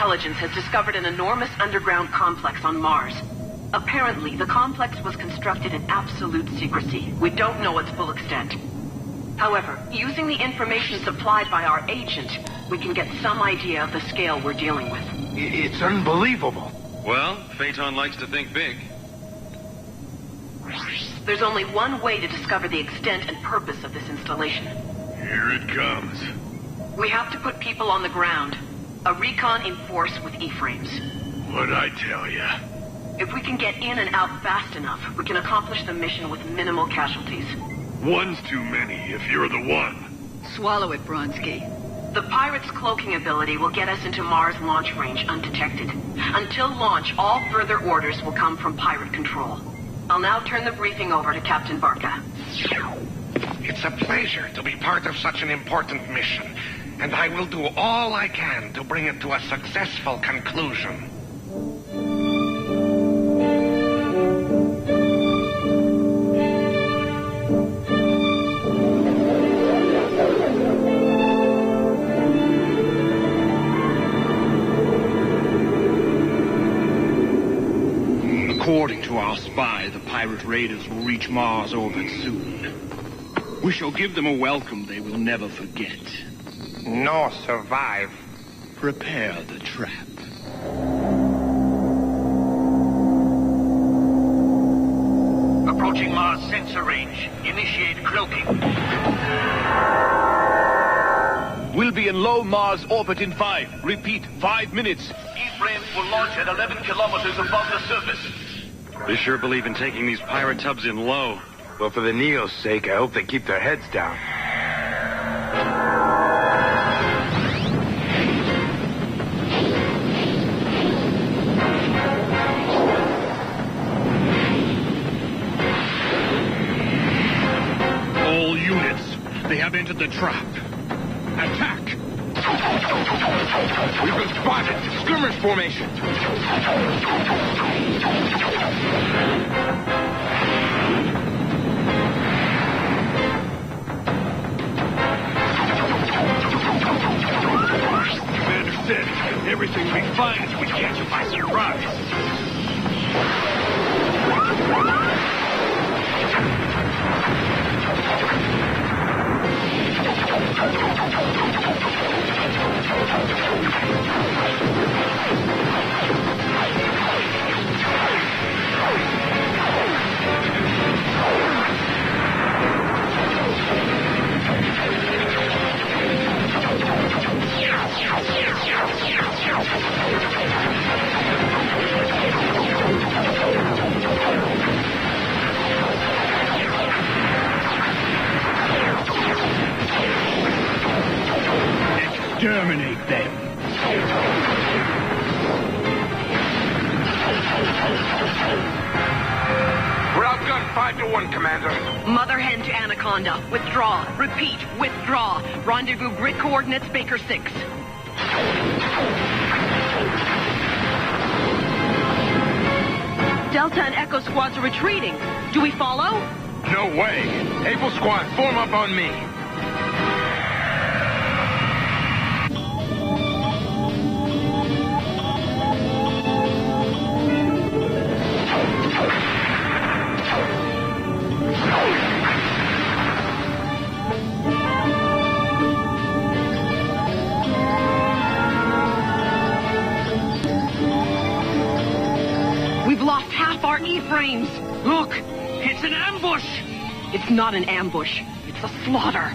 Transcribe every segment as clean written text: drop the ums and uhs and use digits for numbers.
intelligence has discovered an enormous underground complex on Mars. Apparently, the complex was constructed in absolute secrecy. We don't know its full extent. However, using the information supplied by our agent, we can get some idea of the scale we're dealing with. It's unbelievable. Well, Phaeton likes to think big. There's only one way to discover the extent and purpose of this installation. Here it comes. We have to put people on the ground. A recon in force with E-frames. What'd I tell ya? If we can get in and out fast enough, we can accomplish the mission with minimal casualties. One's too many if you're the one. Swallow it, Bronsky. The pirate's cloaking ability will get us into Mars launch range undetected. Until launch, all further orders will come from pirate control. I'll now turn the briefing over to Captain Barca. It's a pleasure to be part of such an important mission, and I will do all I can to bring it to a successful conclusion. According to our spy, the pirate raiders will reach Mars orbit soon. We shall give them a welcome they will never forget. Nor survive. Prepare the trap. Approaching Mars sensor range. Initiate cloaking. We'll be in low Mars orbit in 5. Repeat, 5 minutes. E-frames will launch at 11 kilometers above the surface. They sure believe in taking these pirate tubs in low. Well, for the Neo's sake, I hope they keep their heads down. All units, they have entered the trap. Attack! We've been spotted. Skirmish formation. Commander said everything will be fine if we catch him by surprise. Exterminate them. We're outgunned 5-1, Commander. Mother hen to Anaconda. Withdraw. Repeat. Withdraw. Rendezvous grid coordinates Baker 6. Delta and Echo squads are retreating. Do we follow? No way. Able Squad, form up on me. We've lost half our E-frames. Look, it's an ambush. It's not an ambush. It's a slaughter.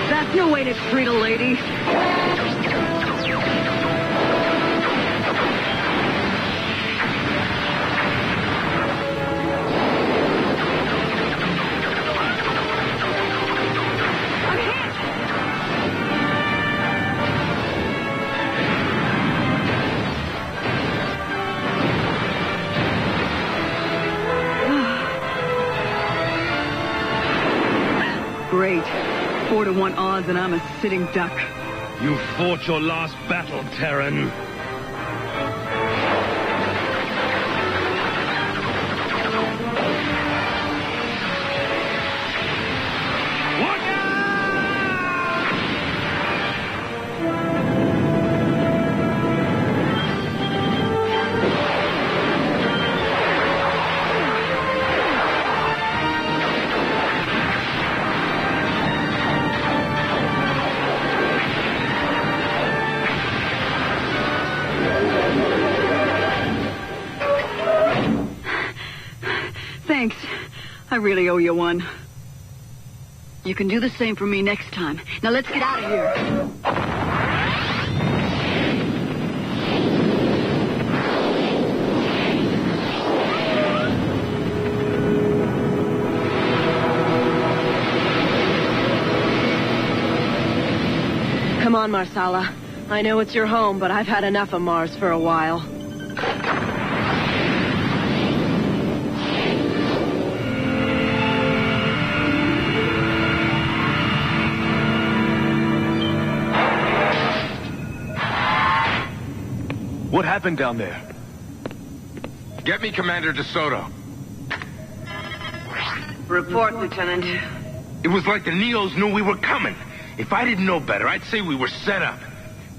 That's no way to treat a lady. great. 4-to-1 odds and I'm a sitting duck. You fought your last battle, Terran. Thanks. I really owe you one. You can do the same for me next time. Now let's get out of here. Come on, Marsala. I know it's your home, but I've had enough of Mars for a while. What happened down there? Get me Commander DeSoto. Report, Lieutenant. It was like the Neos knew we were coming. If I didn't know better, I'd say we were set up.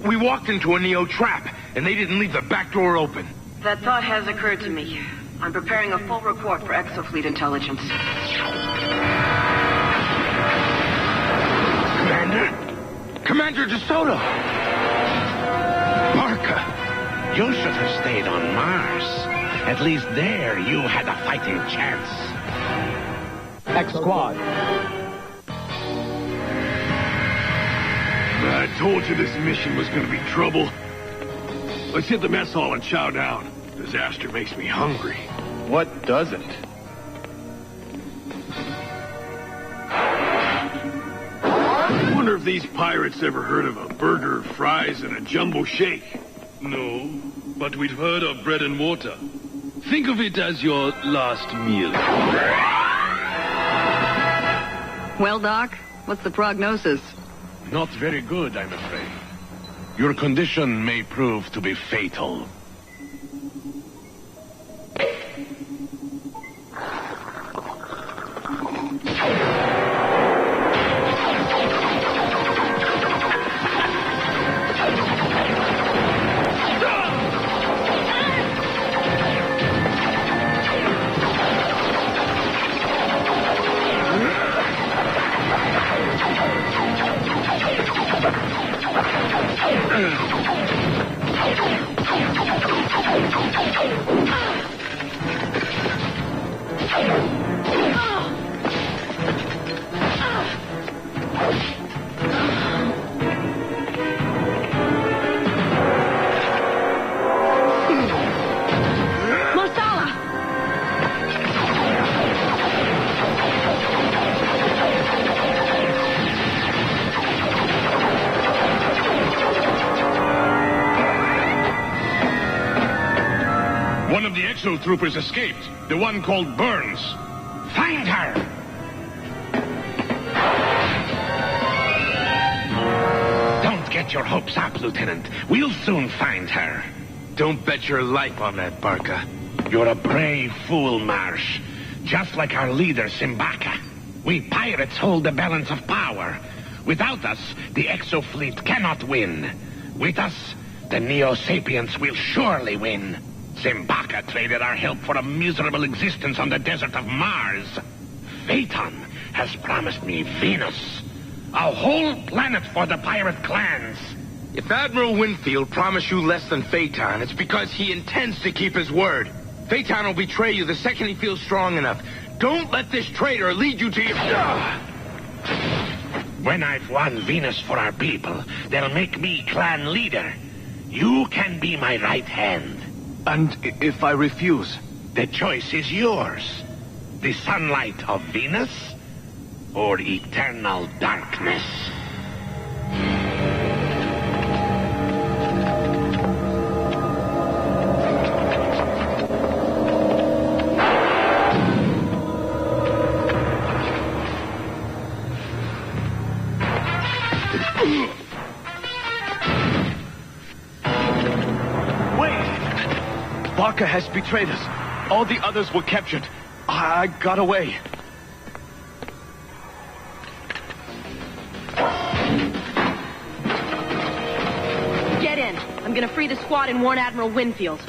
We walked into a Neo trap, and they didn't leave the back door open. That thought has occurred to me. I'm preparing a full report for Exofleet intelligence. Commander DeSoto! Parker, you should have stayed on Mars. At least there you had a fighting chance. Exosquad. I told you this mission was gonna be trouble. Let's hit the mess hall and chow down. Disaster makes me hungry. What doesn't? I wonder if these pirates ever heard of a burger, fries, and a jumbo shake. No, but we've heard of bread and water. Think of it as your last meal. Well, Doc, what's the prognosis? Not very good, I'm afraid. Your condition may prove to be fatal. One of the exotroopers escaped. The one called Burns. Find her! Don't get your hopes up, Lieutenant. We'll soon find her. Don't bet your life on that, Barca. You're a brave fool, Marsh. Just like our leader, Simbaka. We pirates hold the balance of power. Without us, the Exofleet cannot win. With us, the Neo-Sapiens will surely win. Simbaka traded our help for a miserable existence on the desert of Mars. Phaeton has promised me Venus. A whole planet for the pirate clans. If Admiral Winfield promised you less than Phaeton, it's because he intends to keep his word. Phaeton will betray you the second he feels strong enough. Don't let this traitor lead you to your... When I've won Venus for our people, they'll make me clan leader. You can be my right hand. And if I refuse? The choice is yours. The sunlight of Venus or eternal darkness. Simbaka has betrayed us. All the others were captured. I got away. Get in. I'm gonna free the squad and warn Admiral Winfield.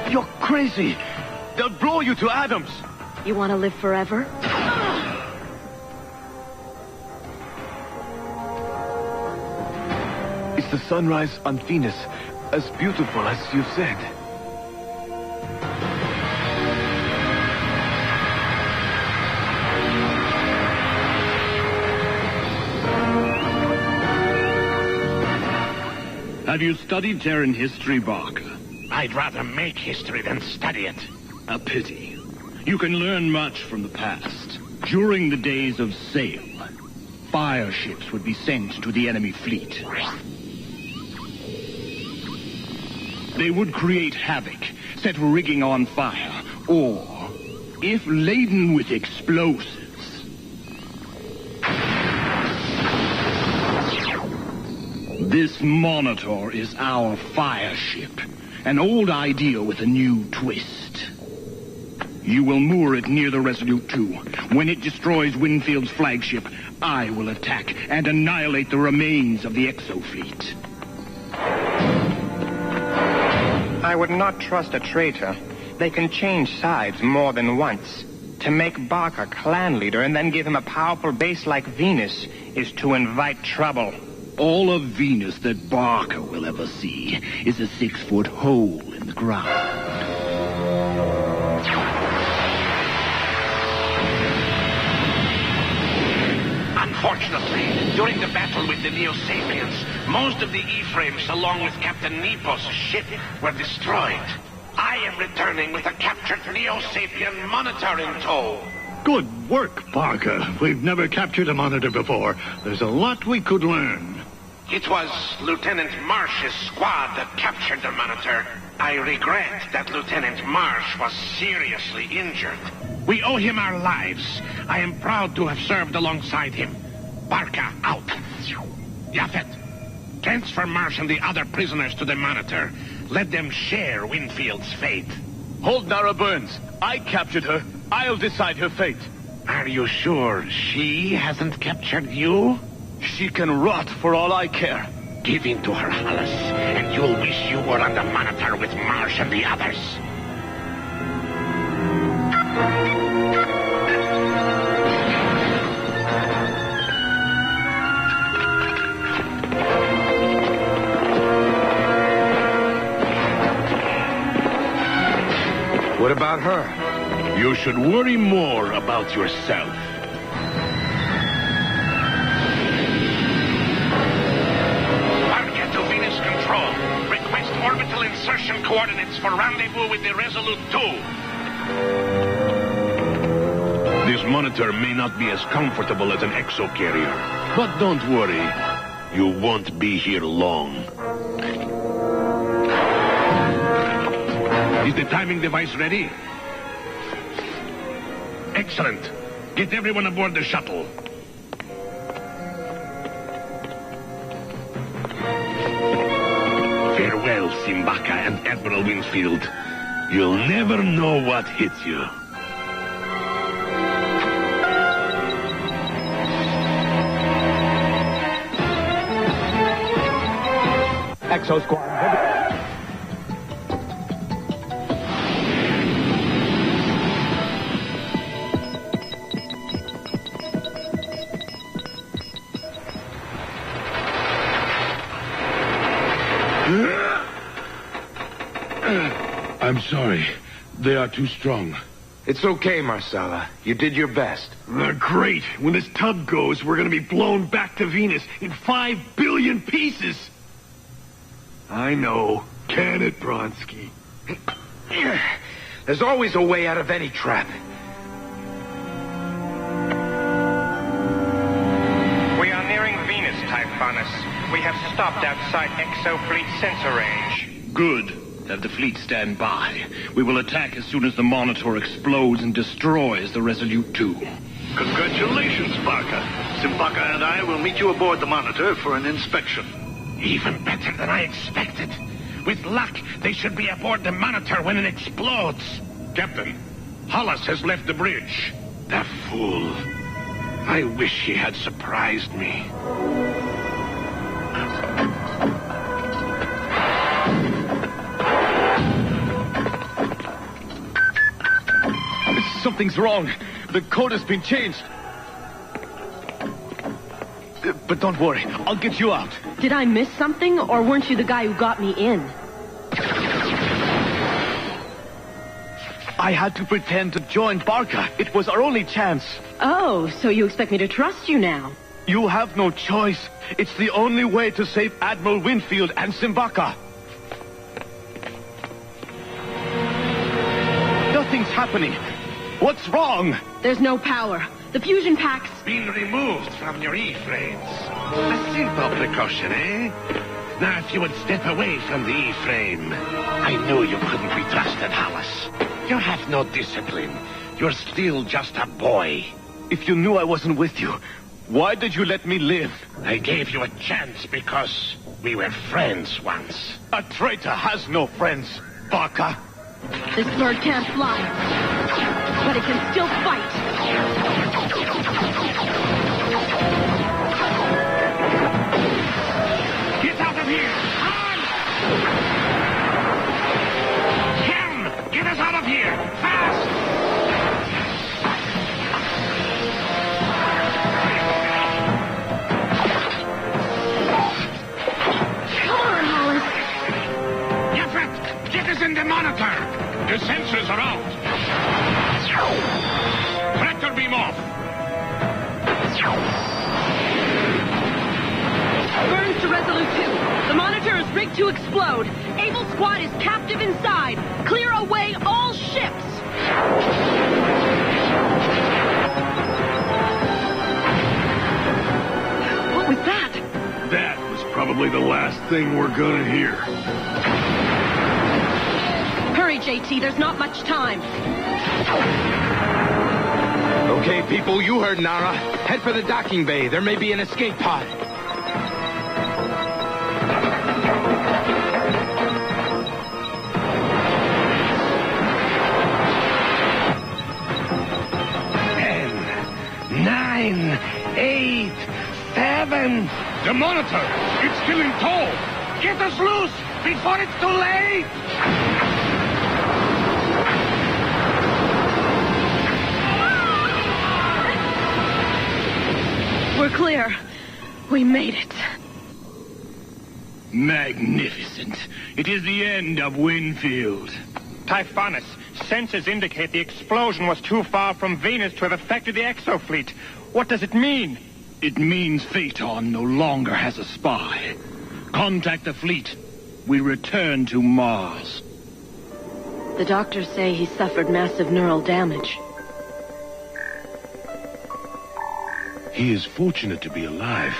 You're crazy. They'll blow you to atoms. You want to live forever? Is the sunrise on Venus as beautiful as you said? Have you studied Terran history, Barker? I'd rather make history than study it. A pity. You can learn much from the past. During the days of sail, fire ships would be sent to the enemy fleet. They would create havoc, set rigging on fire, or, if laden with explosives, this Monitor is our fire ship. An old idea with a new twist. You will moor it near the Resolute 2. When it destroys Winfield's flagship, I will attack and annihilate the remains of the Exofleet. I would not trust a traitor. They can change sides more than once. To make Barker clan leader and then give him a powerful base like Venus is to invite trouble. All of Venus that Barker will ever see is a 6-foot hole in the ground. Unfortunately, during the battle with the Neo-Sapiens, most of the E-frames along with Captain Nepos' ship were destroyed. I am returning with a captured Neo-Sapien Monitor in tow. Good work, Barker. We've never captured a Monitor before. There's a lot we could learn. It was Lieutenant Marsh's squad that captured the Monitor. I regret that Lieutenant Marsh was seriously injured. We owe him our lives. I am proud to have served alongside him. Barker, out. Yaphet, transfer Marsh and the other prisoners to the Monitor. Let them share Winfield's fate. Hold Nara Burns. I captured her. I'll decide her fate. Are you sure she hasn't captured you? She can rot for all I care. Give in to her, Hollis, and you'll wish you were on the Monitor with Marsh and the others. What about her? You should worry more about yourself. Orbital insertion coordinates for rendezvous with the Resolute 2. This Monitor may not be as comfortable as an exocarrier, but don't worry. You won't be here long. Is the timing device ready? Excellent. Get everyone aboard the shuttle. Farewell, Simbaka and Admiral Winfield. You'll never know what hits you. Exosquad. I'm sorry. They are too strong. It's okay, Marsala. You did your best. Great. When this tub goes, we're gonna be blown back to Venus in 5 billion pieces. I know. Can it, Bronsky? There's always a way out of any trap. We are nearing Venus, Typhonus. We have stopped outside Exofleet sensor range. Good. Have the fleet stand by. We will attack as soon as the Monitor explodes and destroys the Resolute 2. Congratulations, Barker. Simbaka and I will meet you aboard the Monitor for an inspection. Even better than I expected. With luck, they should be aboard the Monitor when it explodes. Captain, Hollis has left the bridge. That fool. I wish he had surprised me. Something's wrong. The code has been changed. But don't worry, I'll get you out. Did I miss something, or weren't you the guy who got me in? I had to pretend to join Barca. It was our only chance. Oh, so you expect me to trust you now? You have no choice. It's the only way to save Admiral Winfield and Simbaka. Nothing's happening. What's wrong? There's no power. The fusion pack's been removed from your E-frames. A simple precaution, eh? Now, if you would step away from the E-frame. I knew you couldn't be trusted, Hollis. You have no discipline. You're still just a boy. If you knew I wasn't with you, why did you let me live? I gave you a chance because we were friends once. A traitor has no friends, Barca. This bird can't fly, but it can still fight. Get out of here! On! Ken, get us out of here! Fast! Come on, Hollis. Yeffet, get us in the Monitor! The sensors are out! Tractor beam off! Burns to Resolute 2. The Monitor is rigged to explode. Able Squad is captive inside. Clear away all ships. What was that? That was probably the last thing we're gonna hear. Hurry, JT. There's not much time. Okay, people, you heard Nara. Head for the docking bay. There may be an escape pod. Nine, 8, 7. The Monitor! It's still in tow! Get us loose before it's too late! We're clear. We made it. Magnificent. It is the end of Winfield. Typhonus, sensors indicate the explosion was too far from Venus to have affected the exofleet. What does it mean? It means Phaeton no longer has a spy. Contact the fleet. We return to Mars. The doctors say he suffered massive neural damage. He is fortunate to be alive.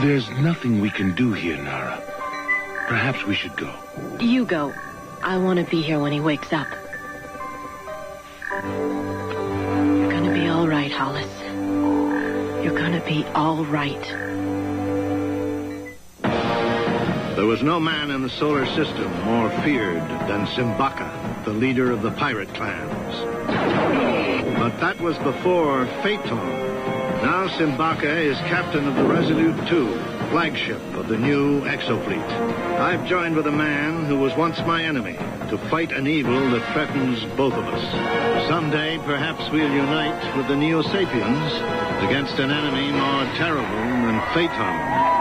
There's nothing we can do here, Nara. Perhaps we should go. You go. I want to be here when he wakes up. You're gonna be all right, Hollis. You're gonna be all right. There was no man in the solar system more feared than Simbaka, the leader of the pirate clans. But that was before Phaeton. Now Simbaka is captain of the Resolute 2, flagship of the new exofleet. I've joined with a man who was once my enemy to fight an evil that threatens both of us. Someday, perhaps we'll unite with the Neo-Sapiens against an enemy more terrible than Phaeton.